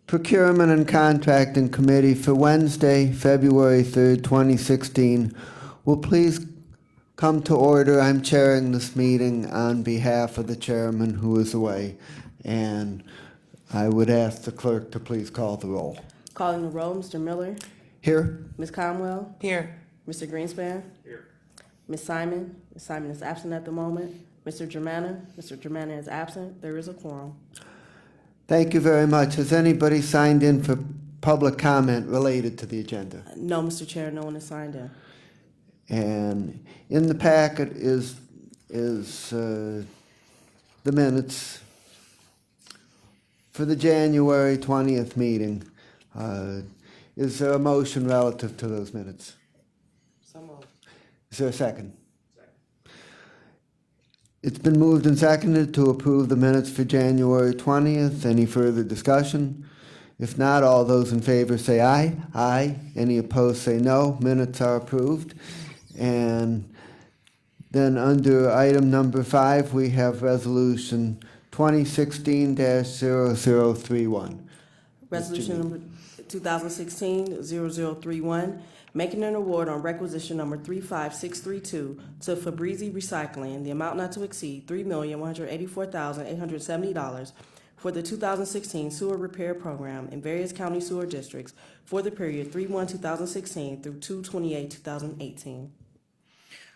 Procurement and Contracting Committee for Wednesday, February 3rd, 2016. Will please come to order. I'm chairing this meeting on behalf of the chairman who is away, and I would ask the clerk to please call the roll. Calling the roll, Mr. Miller. Here. Ms. Conwell. Here. Mr. Greenspan. Here. Ms. Simon. Ms. Simon is absent at the moment. Mr. Germana. Mr. Germana is absent. There is a quorum. Thank you very much. Has anybody signed in for public comment related to the agenda? No, Mr. Chair, no one has signed in. And in the packet is the minutes for the January 20th meeting. Is there a motion relative to those minutes? So moved. Is there a second? It's been moved and seconded to approve the minutes for January 20th. Any further discussion? If not, all those in favor say aye. Aye. Any opposed say no. Minutes are approved. And then under item number 5, we have resolution 2016-0031. Resolution number 2016-0031, making an award on requisition number 35632 to Fabrizi Recycling, the amount not to exceed $3,184,870 for the 2016 sewer repair program in various county sewer districts for the period 3/1/2016 through 2/28/2018.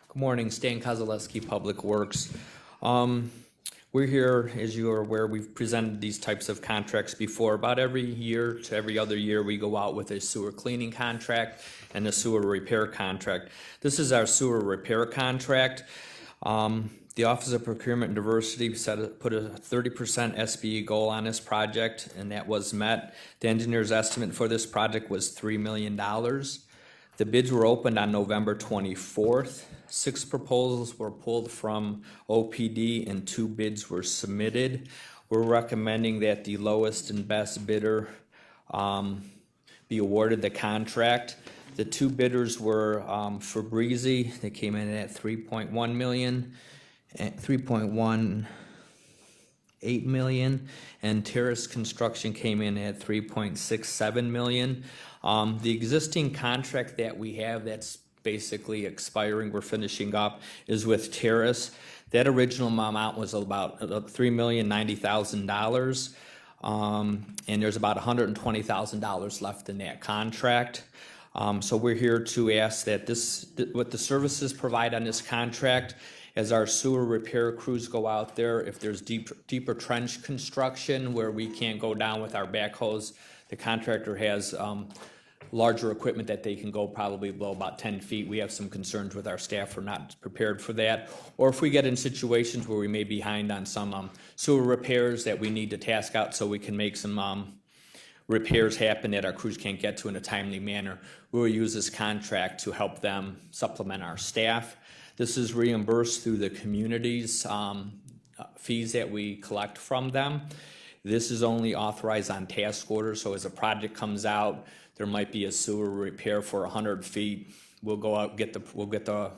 Good morning, Stan Kozaleski, Public Works. We're here, as you are aware, we've presented these types of contracts before. About every year to every other year, we go out with a sewer cleaning contract and a sewer repair contract. This is our sewer repair contract. The Office of Procurement and Diversity put a 30% SBE goal on this project, and that was met. The engineer's estimate for this project was $3 million. The bids were opened on November 24th. 6 proposals were pulled from OPD and 2 bids were submitted. We're recommending that the lowest and best bidder be awarded the contract. The 2 bidders were Fabrizi. They came in at $3.1 million, $3.18 million, and Terrace Construction came in at $3.67 million. The existing contract that we have that's basically expiring, we're finishing up, is with Terrace. That original amount was about $3,090,000, and there's about $120,000 left in that contract. So we're here to ask that what the services provide on this contract, as our sewer repair crews go out there, if there's deeper trench construction where we can't go down with our backhoes, the contractor has larger equipment that they can go probably below about 10 feet. We have some concerns with our staff for not prepared for that. Or if we get in situations where we may be behind on some sewer repairs that we need to task out so we can make some repairs happen that our crews can't get to in a timely manner, we will use this contract to help them supplement our staff. This is reimbursed through the community's fees that we collect from them. This is only authorized on task orders, so as a project comes out, there might be a sewer repair for 100 feet. We'll go out, we'll get the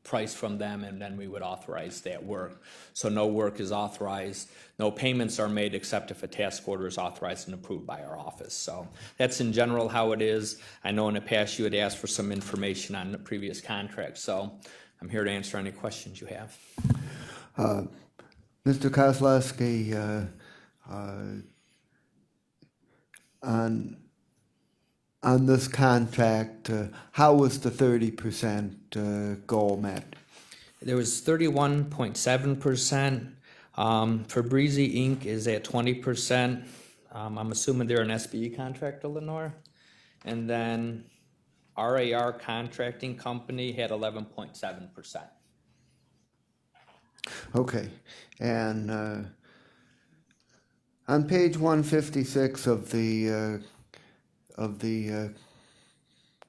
price from them, and then we would authorize that work. So no work is authorized, no payments are made except if a task order is authorized and approved by our office. So that's in general how it is. I know in the past you had asked for some information on the previous contract, so I'm here to answer any questions you have. Mr. Kozlowski, on this contract, how was the 30% goal met? There was 31.7%. Fabrizi Inc. is at 20%. I'm assuming they're an SBE contractor, Lenore. And then RAR Contracting Company had 11.7%. Okay. And on page 156 of the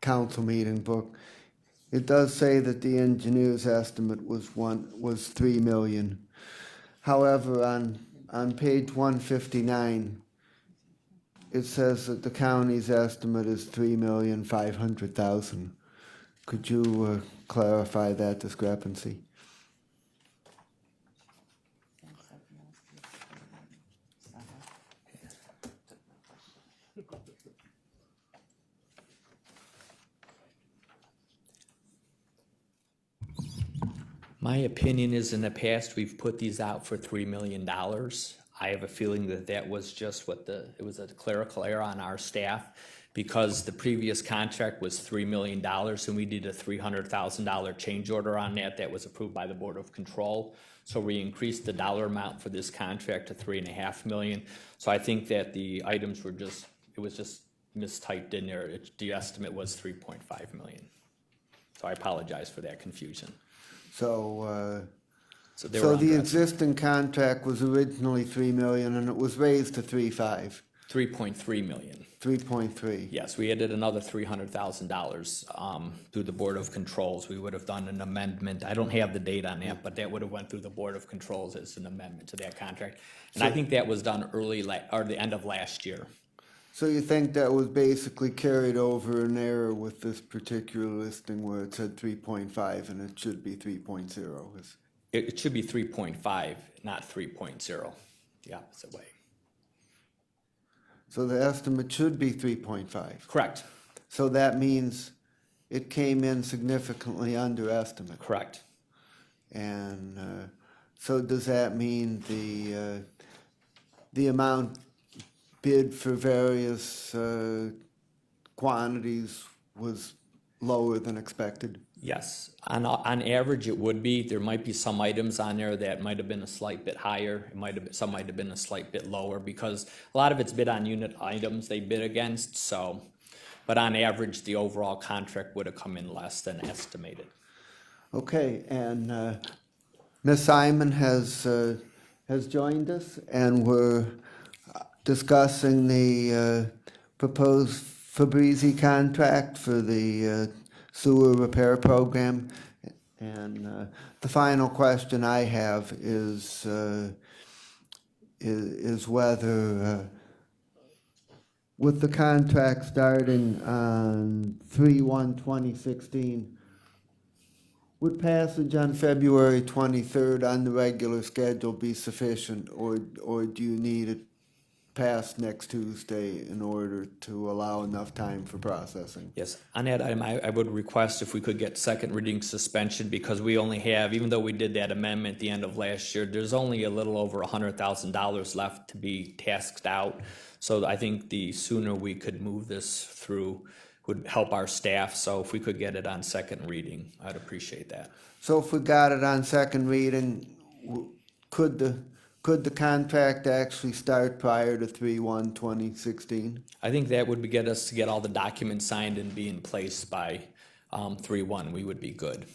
council meeting book, it does say that the engineer's estimate was $3 million. However, on page 159, it says that the county's estimate is $3,500,000. Could you clarify that discrepancy? My opinion is in the past, we've put these out for $3 million. I have a feeling that that was just it was a clerical error on our staff because the previous contract was $3 million and we did a $300,000 change order on that. That was approved by the Board of Control. So we increased the dollar amount for this contract to $3.5 million. So I think that the items were it was just mistyped in there. The estimate was $3.5 million. So I apologize for that confusion. So, So they so were the underestimated. existing contract was originally 3 million and it was raised to 3.5, 3.3 million. 3.3. Yes, we added another $300,000 through the Board of Controls. We would have done an amendment. I don't have the date on that, but that would have went through the Board of Controls as an amendment to that contract. And I think that was done or the end of last year. So you think that was basically carried over an error with this particular listing where it said 3.5 and it should be 3.0? It should be 3.5, not 3.0, the opposite way. So the estimate should be 3.5. Correct, So that means it came in significantly under estimate. correct. And so does that mean the amount bid for various quantities was lower than expected? Yes, on average it would be. There might be some items on there that might have been a slight bit higher. Some might have been a slight bit lower because a lot of it's bid on unit items they bid against. So, but on average, the overall contract would have come in less than estimated. Okay, and Ms. Simon has joined us, and we're discussing the proposed Fabrizi contract for the sewer repair program. And the final question I have is whether with the contract starting on 3/1/2016, would passage on February 23rd on the regular schedule be sufficient, or do you need it passed next Tuesday in order to allow enough time for processing? Yes, on that item, I would request if we could get second reading suspension because we only have, even though we did that amendment at the end of last year, there's only a little over $100,000 left to be tasked out. So I think the sooner we could move this through would help our staff. So if we could get it on second reading, I'd appreciate that. So if we got it on second reading, could the contract actually start prior to 3/1/2016? I think that would get us to get all the documents signed and be in place by 3/1. We would be good.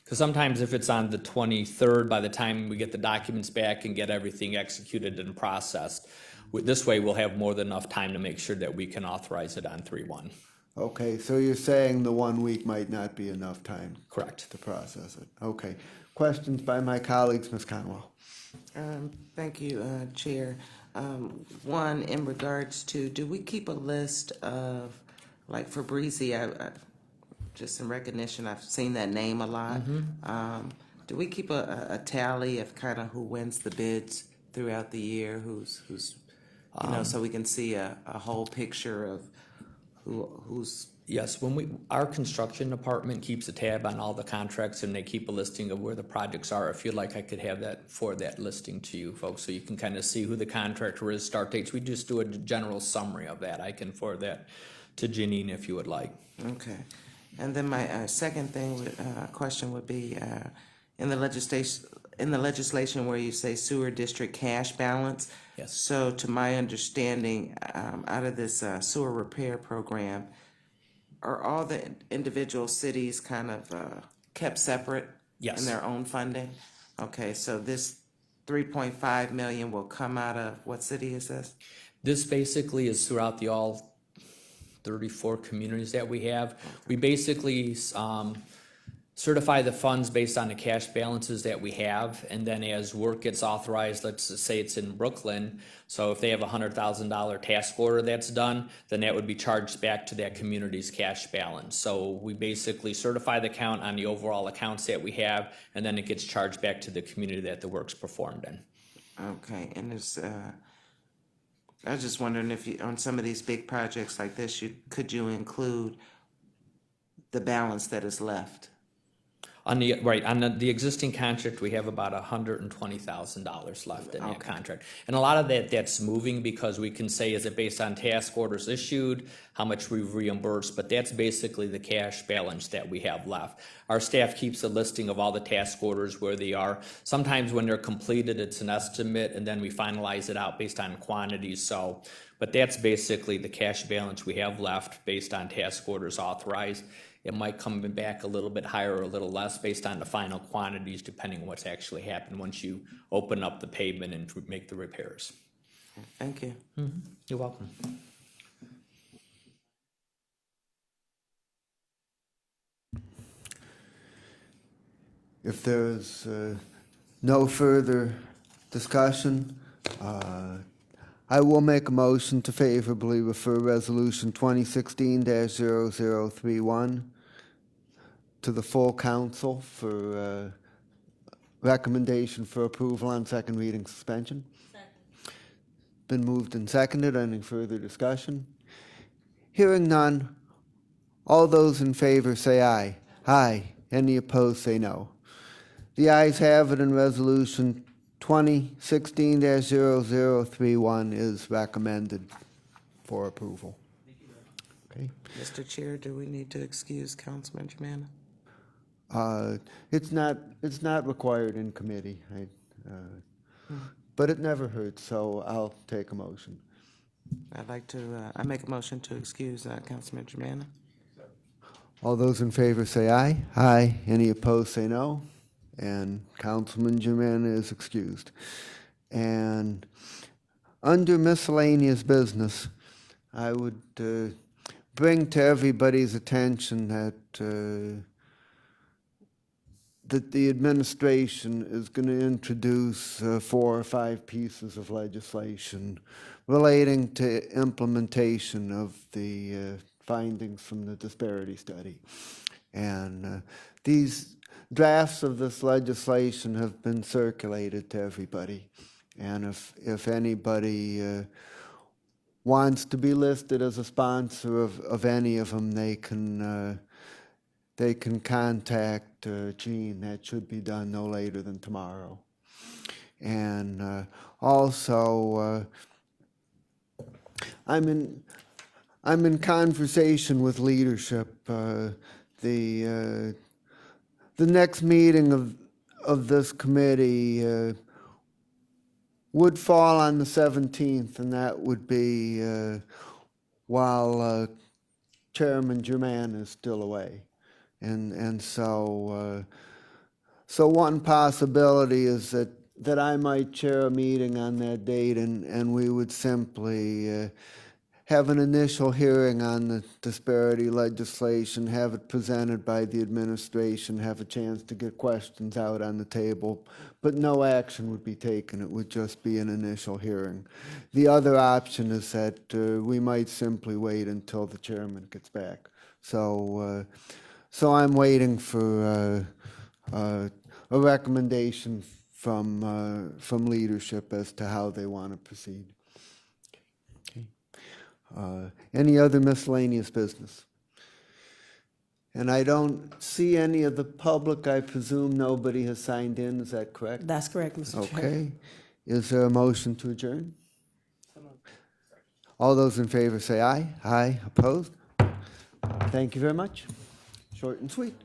Because sometimes if it's on the 23rd, by the time we get the documents back and get everything executed and processed, this way we'll have more than enough time to make sure that we can authorize it on 3/1. Okay, so you're saying the 1 week might not be enough time Correct. to process it. Okay. Questions by my colleagues, Ms. Conwell? Thank you, Chair. One, in regards to, do we keep a list of, like Fabrizi, just in recognition, I've seen that name a lot. Do we keep a tally of kind of who wins the bids throughout the year, who's so we can see a whole picture of who's... Yes, our construction department keeps a tab on all the contracts and they keep a listing of where the projects are. If you'd like, I could have that listing to you folks so you can kind of see who the contractor is, start dates. We just do a general summary of that. I can forward that to Janine if you would like. Okay. And then my second question would be, in the legislation where you say sewer district cash balance. Yes. So to my understanding, out of this sewer repair program, are all the individual cities kind of kept separate? Yes. In their own funding? Okay, so this 3.5 million will come out of, what city is this? This basically is throughout the all 34 communities that we have. We basically certify the funds based on the cash balances that we have, and then as work gets authorized, let's just say it's in Brooklyn, so if they have a $100,000 task order that's done, then that would be charged back to that community's cash balance. So we basically certify the count on the overall accounts that we have, and then it gets charged back to the community that the work's performed in. Okay, and there's, I was just wondering if you, on some of these big projects like this, could you include the balance that is left? On the existing contract, we have about $120,000 left in that contract. And a lot of that's moving because we can say, is it based on task orders issued, how much we've reimbursed, but that's basically the cash balance that we have left. Our staff keeps a listing of all the task orders where they are. Sometimes when they're completed, it's an estimate, and then we finalize it out based on quantities, but that's basically the cash balance we have left based on task orders authorized. It might come back a little bit higher or a little less based on the final quantities, depending on what's actually happened once you open up the pavement and make the repairs. Thank you. You're welcome. If there's no further discussion, I will make a motion to favorably refer Resolution 2016-0031 to the full council for recommendation for approval on second reading suspension. Been moved and seconded. Any further discussion? Hearing none. All those in favor say aye. Aye. Any opposed say no. The ayes have it, and Resolution 2016-0031 is recommended for approval. Okay. Mr. Chair, do we need to excuse Councilman Germain? It's not required in committee, but it never hurts, so I'll take a motion. I'd like to, I make a motion to excuse Councilman Germain. All those in favor say aye. Aye. Any opposed say no. And Councilman Germain is excused. And under miscellaneous business, I would bring to everybody's attention that the administration is going to introduce 4 or 5 pieces of legislation relating to implementation of the findings from the disparity study. And these drafts of this legislation have been circulated to everybody. And if anybody wants to be listed as a sponsor of any of them, they can contact Gene. That should be done no later than tomorrow. And also, I'm in conversation with leadership. The next meeting of this committee would fall on the 17th, and that would be while Chairman Germain is still away. And so one possibility is that I might chair a meeting on that date, and we would simply have an initial hearing on the disparity legislation, have it presented by the administration, have a chance to get questions out on the table, but no action would be taken. It would just be an initial hearing. The other option is that we might simply wait until the chairman gets back. So I'm waiting for a recommendation from leadership as to how they want to proceed. Any other miscellaneous business? And I don't see any of the public. I presume nobody has signed in. Is that correct? That's correct, Mr. Chair. Okay. Is there a motion to adjourn? All those in favor say aye. Aye. Opposed? Thank you very much. Short and sweet.